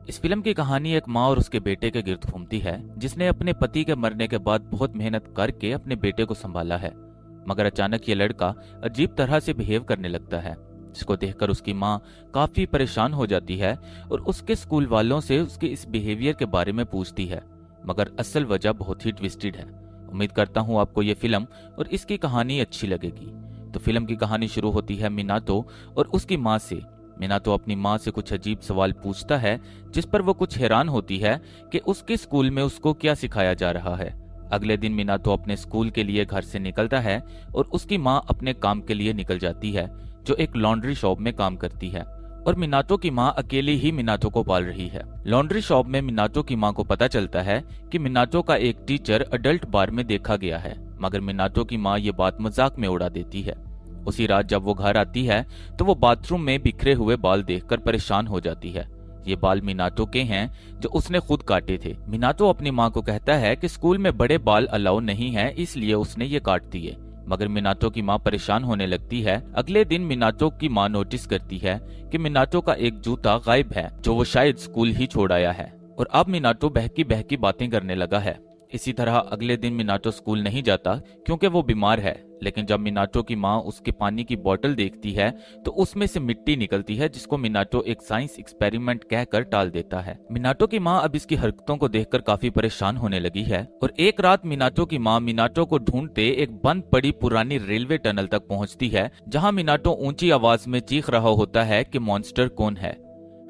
इस फिल्म की कहानी एक माँ और उसके बेटे के गिर्द घूमती है, जिसने अपने पति के मरने के बाद बहुत मेहनत करके अपने बेटे को संभाला है। मगर अचानक ये लड़का अजीब तरह से बिहेव करने लगता है, जिसको देखकर उसकी माँ काफी परेशान हो जाती है और उसके स्कूल वालों से उसके इस बिहेवियर के बारे में पूछती है। मगर असल वजह बहुत ही ट्विस्टेड है। उम्मीद करता हूँ आपको ये फिल्म और इसकी कहानी अच्छी लगेगी। तो फिल्म की कहानी शुरू होती है मिनातो और उसकी माँ से। मिनातो अपनी माँ से कुछ अजीब सवाल पूछता है, जिस पर वो कुछ हैरान होती है कि उसके स्कूल में उसको क्या सिखाया जा रहा है। अगले दिन मिनातो अपने स्कूल के लिए घर से निकलता है और उसकी माँ अपने काम के लिए निकल जाती है, जो एक लॉन्ड्री शॉप में काम करती है। और मिनातो की माँ अकेली ही मिनातो को पाल रही है। लॉन्ड्री शॉप में मिनातो की माँ को पता चलता है कि मिनातो का एक टीचर अडल्ट बार में देखा गया है, मगर मिनातो की माँ ये बात मजाक में उड़ा देती है। उसी रात जब वो घर आती है तो वो बाथरूम में बिखरे हुए बाल देखकर परेशान हो जाती है। ये बाल मिनातो के हैं, जो उसने खुद काटे थे। मिनातो अपनी माँ को कहता है कि स्कूल में बड़े बाल अलाउ नहीं है, इसलिए उसने ये काट दिए। मगर मिनातो की माँ परेशान होने लगती है। अगले दिन मिनातो की माँ नोटिस करती है कि मिनातो का एक जूता गायब है, जो वो शायद स्कूल ही छोड़ आया है। और अब मिनातो बहकी बहकी बातें करने लगा है। इसी तरह अगले दिन मिनातो स्कूल नहीं जाता क्योंकि वो बीमार है। लेकिन जब मिनातो की माँ उसके पानी की बोतल देखती है तो उसमें से मिट्टी निकलती है, जिसको मिनातो एक साइंस एक्सपेरिमेंट कहकर टाल देता है। मिनातो की माँ अब इसकी हरकतों को देखकर काफी परेशान होने लगी है। और एक रात मिनातो की माँ मिनातो को ढूंढते एक बंद पड़ी पुरानी रेलवे टनल तक पहुंचती है, जहां मिनातो ऊंची आवाज में चीख रहा होता है कि मॉन्स्टर कौन है।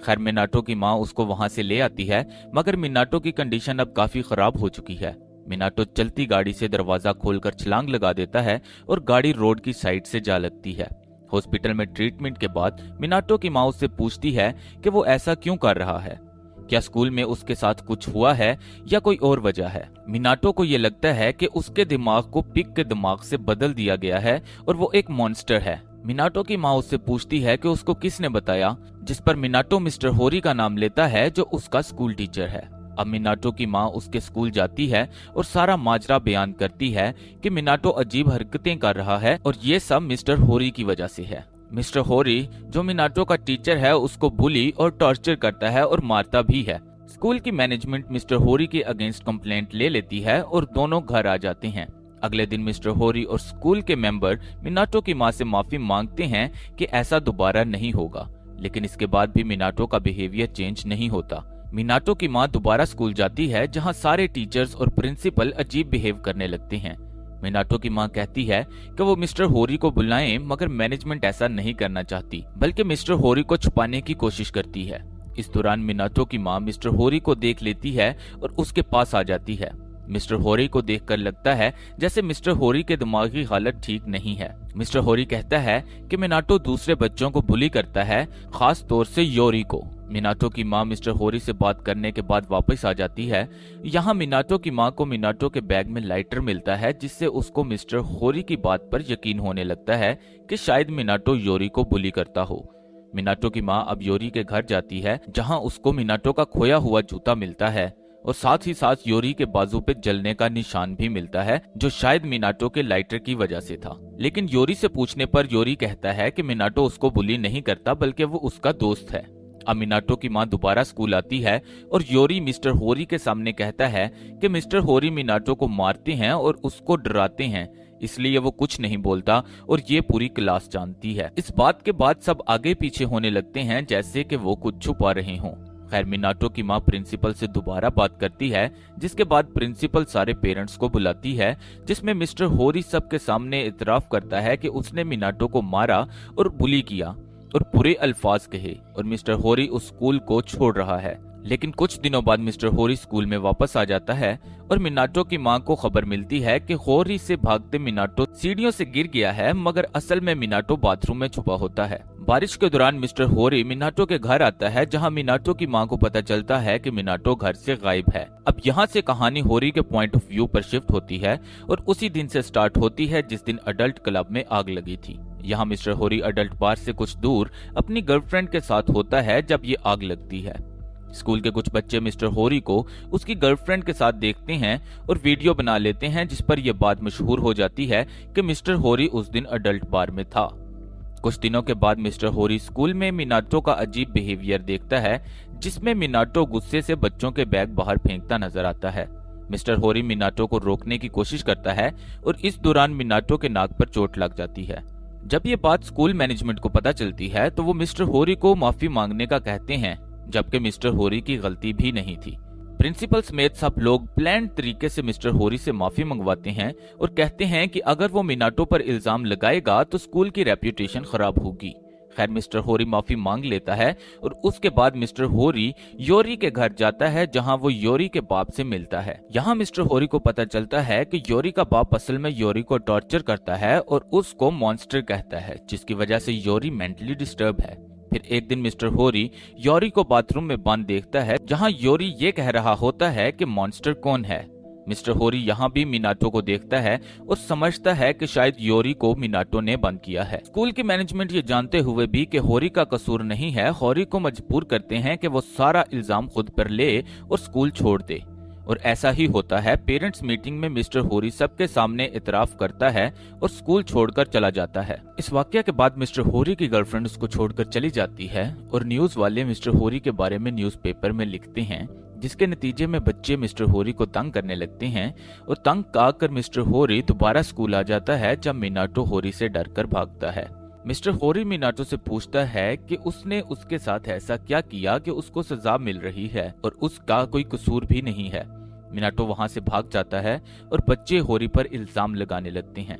खैर मिनातो की माँ उसको वहां से ले आती है, मगर मिनातो की कंडीशन अब काफी खराब हो चुकी है। मिनातो चलती गाड़ी से दरवाजा खोलकर छलांग लगा देता है और गाड़ी रोड की साइड से जा लगती है। हॉस्पिटल में ट्रीटमेंट के बाद मिनातो की माँ उससे पूछती है कि वो ऐसा क्यों कर रहा है। क्या स्कूल में उसके साथ कुछ हुआ है या कोई और वजह है। मिनातो को ये लगता है कि उसके दिमाग को पिग के दिमाग से बदल दिया गया है और वो एक मॉन्स्टर है। मिनातो की माँ उससे पूछती है कि उसको किसने बताया, जिस पर मिनातो मिस्टर होरी का नाम लेता है, जो उसका स्कूल टीचर है। अब मिनातो की माँ उसके स्कूल जाती है और सारा माजरा बयान करती है कि मिनातो अजीब हरकतें कर रहा है और ये सब मिस्टर होरी की वजह से है। मिस्टर होरी, जो मिनातो का टीचर है, उसको बुली और टॉर्चर करता है और मारता भी है। स्कूल की मैनेजमेंट मिस्टर होरी के अगेंस्ट कंप्लेंट ले लेती है और दोनों घर आ जाते हैं। अगले दिन मिस्टर होरी और स्कूल के मेंबर मिनातो की माँ से माफी मांगते हैं कि ऐसा दोबारा नहीं होगा। लेकिन इसके बाद भी मिनातो का बिहेवियर चेंज नहीं होता। मिनातो की माँ दोबारा स्कूल जाती है, जहाँ सारे टीचर्स और प्रिंसिपल अजीब बिहेव करने लगते हैं। मिनातो की माँ कहती है कि वो मिस्टर होरी को बुलाएं, मगर मैनेजमेंट ऐसा नहीं करना चाहती, बल्कि मिस्टर होरी को छुपाने की कोशिश करती है। इस दौरान मिनातो की माँ मिस्टर होरी को देख लेती है और उसके पास आ जाती है। मिस्टर होरी को देखकर लगता है जैसे मिस्टर होरी के दिमागी हालत ठीक नहीं है। मिस्टर होरी कहता है कि मिनातो दूसरे बच्चों को बुली करता है, खास तौर से योरी को। मिनातो की माँ मिस्टर होरी से बात करने के बाद वापस आ जाती है। यहाँ मिनातो की माँ को मिनातो के बैग में लाइटर मिलता है, जिससे उसको मिस्टर होरी की बात पर यकीन होने लगता है कि शायद मिनातो योरी को बुली करता हो। मिनातो की माँ अब योरी के घर जाती है, जहाँ उसको मिनातो का खोया हुआ जूता मिलता है और साथ ही साथ योरी के बाजू पे जलने का निशान भी मिलता है, जो शायद मिनातो के लाइटर की वजह से था। लेकिन योरी से पूछने पर योरी कहता है कि मिनातो उसको बुली नहीं करता, बल्कि वो उसका दोस्त है। अब मिनातो की माँ दोबारा स्कूल आती है और योरी मिस्टर होरी के सामने कहता है कि मिस्टर होरी मिनातो को मारते हैं और उसको डराते हैं, इसलिए वो कुछ नहीं बोलता और ये पूरी क्लास जानती है। इस बात के बाद सब आगे पीछे होने लगते हैं, जैसे कि वो कुछ छुपा रहे हों। खैर मिनातो की माँ प्रिंसिपल से दोबारा बात करती है, जिसके बाद प्रिंसिपल सारे पेरेंट्स को बुलाती है, जिसमें मिस्टर होरी सबके सामने इतराफ करता है कि उसने मिनातो को मारा और बुली किया और बुरे अल्फाज कहे, और मिस्टर होरी उस स्कूल को छोड़ रहा है। लेकिन कुछ दिनों बाद मिस्टर होरी स्कूल में वापस आ जाता है और मिनातो की माँ को खबर मिलती है कि होरी से भागते मिनातो सीढ़ियों से गिर गया है, मगर असल में मिनातो बाथरूम में छुपा होता है। बारिश के दौरान मिस्टर होरी मिनातो के घर आता है, जहाँ मिनातो की माँ को पता चलता है कि मिनातो घर से गायब है। अब यहाँ से कहानी होरी के पॉइंट ऑफ व्यू पर शिफ्ट होती है और उसी दिन से स्टार्ट होती है जिस दिन अडल्ट क्लब में आग लगी थी। यहाँ मिस्टर होरी अडल्ट बार से कुछ दूर अपनी गर्लफ्रेंड के साथ होता है जब ये आग लगती है। स्कूल के कुछ बच्चे मिस्टर होरी को उसकी गर्लफ्रेंड के साथ देखते हैं और वीडियो बना लेते हैं, जिस पर यह बात मशहूर हो जाती है कि मिस्टर होरी उस दिन अडल्ट बार में था। कुछ दिनों के बाद मिस्टर होरी स्कूल में मिनाटो का अजीब बिहेवियर देखता है, जिसमें मिनाटो गुस्से से बच्चों के बैग बाहर फेंकता नजर आता है। मिस्टर होरी मिनाटो को रोकने की कोशिश करता है और इस दौरान मिनाटो के नाक पर चोट लग जाती है। जब ये बात स्कूल मैनेजमेंट को पता चलती है तो वो मिस्टर होरी को माफी मांगने का कहते हैं, जबकि मिस्टर होरी की गलती भी नहीं थी। प्रिंसिपल समेत सब लोग प्लान तरीके से मिस्टर होरी से माफी मंगवाते हैं और कहते हैं कि अगर वो मिनाटो पर इल्जाम लगाएगा तो स्कूल की रेप्यूटेशन खराब होगी। खैर, मिस्टर होरी माफी मांग लेता है और उसके बाद मिस्टर होरी योरी के घर जाता है, जहां वो योरी के बाप से मिलता है। यहाँ मिस्टर होरी को पता चलता है कि योरी का बाप असल में योरी को टॉर्चर करता है और उसको मॉन्स्टर कहता है, जिसकी वजह से योरी मेंटली डिस्टर्ब है। फिर एक दिन मिस्टर होरी योरी को बाथरूम में बंद देखता है, जहां योरी ये कह रहा होता है कि मॉन्स्टर कौन है। मिस्टर होरी यहाँ भी मिनाटो को देखता है और समझता है कि शायद योरी को मिनाटो ने बंद किया है। स्कूल की मैनेजमेंट ये जानते हुए भी कि होरी का कसूर नहीं है, होरी को मजबूर करते हैं कि वो सारा इल्जाम खुद पर ले और स्कूल छोड़ दे। और ऐसा ही होता है। पेरेंट्स मीटिंग में मिस्टर होरी सबके सामने इतराफ करता है और स्कूल छोड़कर चला जाता है। इस वाकया के बाद मिस्टर होरी की गर्लफ्रेंड उसको छोड़कर चली जाती है और न्यूज वाले मिस्टर होरी के बारे में न्यूज़पेपर में लिखते हैं, जिसके नतीजे में बच्चे मिस्टर होरी को तंग करने लगते हैं और तंग आकर मिस्टर होरी दोबारा स्कूल आ जाता है, जब मिनाटो होरी से डरकर भागता है। मिस्टर होरी मिनाटो से पूछता है कि उसने उसके साथ ऐसा क्या किया कि उसको सजा मिल रही है और उसका कोई कसूर भी नहीं है। मिनाटो वहां से भाग जाता है और बच्चे होरी पर इल्जाम लगाने लगते हैं।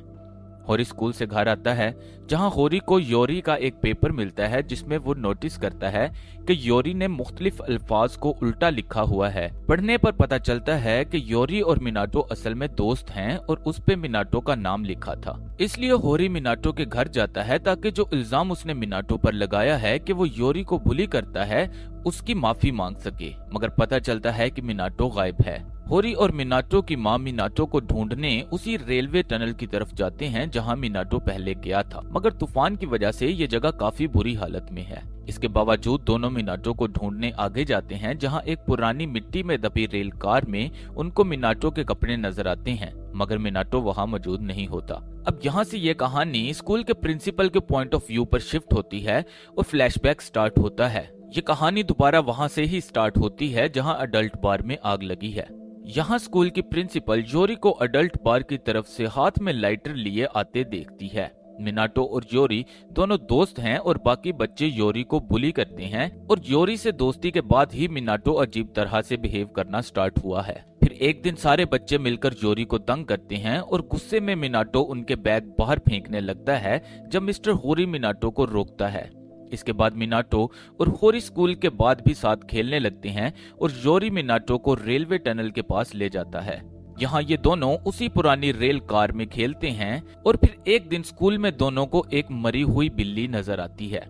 होरी स्कूल से घर आता है, जहां होरी को योरी का एक पेपर मिलता है, जिसमें वो नोटिस करता है कि योरी ने मुख्तलिफ अल्फाज को उल्टा लिखा हुआ है। पढ़ने पर पता चलता है कि योरी और मिनाटो असल में दोस्त हैं और उस पे मिनाटो का नाम लिखा था। इसलिए होरी मिनाटो के घर जाता है ताकि जो इल्जाम उसने मिनाटो पर लगाया है कि वो योरी को बुली करता है, उसकी माफी मांग सके। मगर पता चलता है कि मिनाटो गायब है। होरी और मिनाटो की मां मिनाटो को ढूंढने उसी रेलवे टनल की तरफ जाते हैं जहां मिनाटो पहले गया था, मगर तूफान की वजह से ये जगह काफी बुरी हालत में है। इसके बावजूद दोनों मिनाटो को ढूंढने आगे जाते हैं, जहां एक पुरानी मिट्टी में दबी रेल कार में उनको मिनाटो के कपड़े नजर आते हैं, मगर मिनाटो वहां मौजूद नहीं होता। अब यहाँ से ये कहानी स्कूल के प्रिंसिपल के पॉइंट ऑफ व्यू पर शिफ्ट होती है और फ्लैशबैक स्टार्ट होता है। ये कहानी दोबारा वहां से ही स्टार्ट होती है जहां अडल्ट बार में आग लगी है। यहाँ स्कूल की प्रिंसिपल योरी को अडल्ट बार की तरफ से हाथ में लाइटर लिए आते देखती है। मिनाटो और योरी दोनों दोस्त हैं और बाकी बच्चे योरी को बुली करते हैं और योरी से दोस्ती के बाद ही मिनाटो अजीब तरह से बिहेव करना स्टार्ट हुआ है। फिर एक दिन सारे बच्चे मिलकर योरी को तंग करते हैं और गुस्से में मिनाटो उनके बैग बाहर फेंकने लगता है, जब मिस्टर होरी मिनाटो को रोकता है। इसके बाद मिनाटो और होरी स्कूल के बाद भी साथ खेलने लगते हैं और योरी मिनाटो को रेलवे टनल के पास ले जाता है। यहाँ ये दोनों उसी पुरानी रेल कार में खेलते हैं और फिर एक दिन स्कूल में दोनों को एक मरी हुई बिल्ली नजर आती है।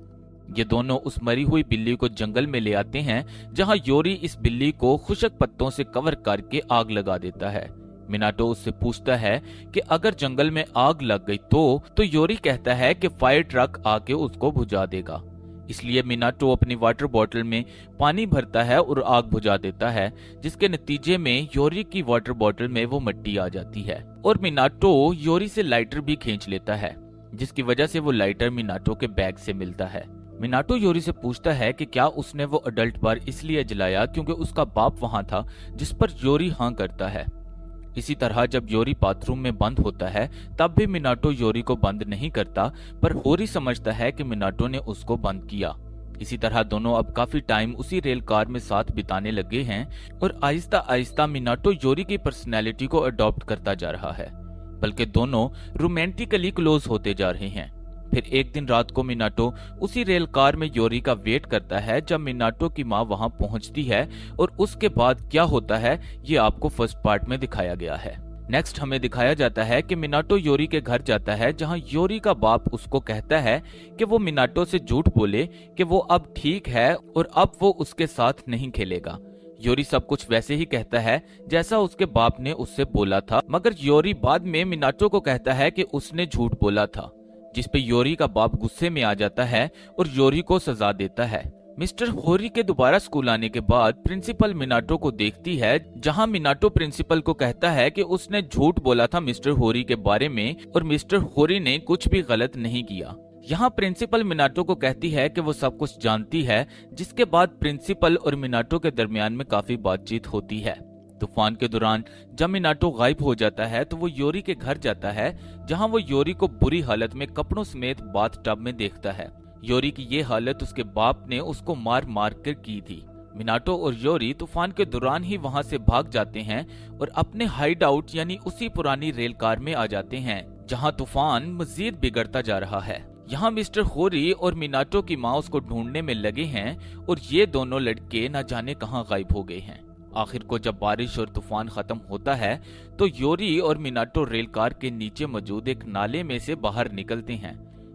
ये दोनों उस मरी हुई बिल्ली को जंगल में ले आते हैं, जहाँ योरी इस बिल्ली को खुशक पत्तों से कवर करके आग लगा देता है। मिनाटो उससे पूछता है कि अगर जंगल में आग लग गई तो योरी कहता है कि फायर ट्रक आके उसको बुझा देगा। इसलिए मिनाटो अपनी वाटर बॉटल में पानी भरता है और आग बुझा देता है, जिसके नतीजे में योरी की वाटर बॉटल में वो मिट्टी आ जाती है और मिनाटो योरी से लाइटर भी खींच लेता है, जिसकी वजह से वो लाइटर मिनाटो के बैग से मिलता है। मिनाटो योरी से पूछता है कि क्या उसने वो अडल्ट बार इसलिए जलाया क्योंकि उसका बाप वहां था, जिस पर योरी हाँ करता है। इसी तरह जब योरी बाथरूम में बंद होता है तब भी मिनाटो योरी को बंद नहीं करता, पर होरी समझता है कि मिनाटो ने उसको बंद किया। इसी तरह दोनों अब काफी टाइम उसी रेल कार में साथ बिताने लगे हैं और आहिस्ता आहिस्ता मिनाटो योरी की पर्सनैलिटी को अडॉप्ट करता जा रहा है, बल्कि दोनों रोमांटिकली क्लोज होते जा रहे हैं। फिर एक दिन रात को मिनाटो उसी रेल कार में योरी का वेट करता है, जब मिनाटो की माँ वहां पहुंचती है और उसके बाद क्या होता है ये आपको फर्स्ट पार्ट में दिखाया गया है। नेक्स्ट हमें दिखाया जाता है कि मिनाटो योरी के घर जाता है, जहां योरी का बाप उसको कहता है कि वो मिनाटो से झूठ बोले कि वो अब ठीक है और अब वो उसके साथ नहीं खेलेगा। योरी सब कुछ वैसे ही कहता है जैसा उसके बाप ने उससे बोला था, मगर योरी बाद में मिनाटो को कहता है कि उसने झूठ बोला था, जिस पे योरी का बाप गुस्से में आ जाता है और योरी को सजा देता है। मिस्टर होरी के दोबारा स्कूल आने के बाद प्रिंसिपल मिनाटो को देखती है, जहां मिनाटो प्रिंसिपल को कहता है कि उसने झूठ बोला था मिस्टर होरी के बारे में और मिस्टर होरी ने कुछ भी गलत नहीं किया। यहाँ प्रिंसिपल मिनाटो को कहती है कि वो सब कुछ जानती है, जिसके बाद प्रिंसिपल और मिनाटो के दरमियान में काफी बातचीत होती है। तूफान के दौरान जब मिनाटो गायब हो जाता है तो वो योरी के घर जाता है, जहाँ वो योरी को बुरी हालत में कपड़ों समेत बाथ टब में देखता है। योरी की ये हालत उसके बाप ने उसको मार मार कर की थी। मिनाटो और योरी तूफान के दौरान ही वहां से भाग जाते हैं और अपने हाइड आउट यानी उसी पुरानी रेल कार में आ जाते हैं, जहां तूफान मजीद बिगड़ता जा रहा है। यहाँ मिस्टर होरी और मिनाटो की माँ उसको ढूंढने में लगे हैं और ये दोनों लड़के न जाने कहां गायब हो गए हैं। आखिर को जब बारिश और तूफान खत्म होता है तो योरी और मिनाटो रेल कार के नीचे मौजूद एक नाले में से बाहर निकलते हैं।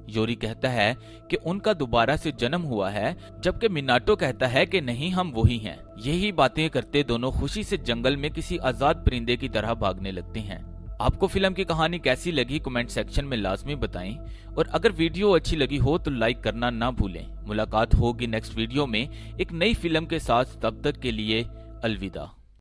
योरी कहता है कि उनका दोबारा से जन्म हुआ है, जबकि मिनाटो कहता है कि नहीं, हम वही हैं। यही बातें करते दोनों खुशी से जंगल में किसी आजाद परिंदे की तरह भागने लगते हैं। आपको फिल्म की कहानी कैसी लगी कमेंट सेक्शन में लाजमी बताएं, और अगर वीडियो अच्छी लगी हो तो लाइक करना ना भूलें। मुलाकात होगी नेक्स्ट वीडियो में एक नई फिल्म के साथ, तब तक के लिए अलविदा।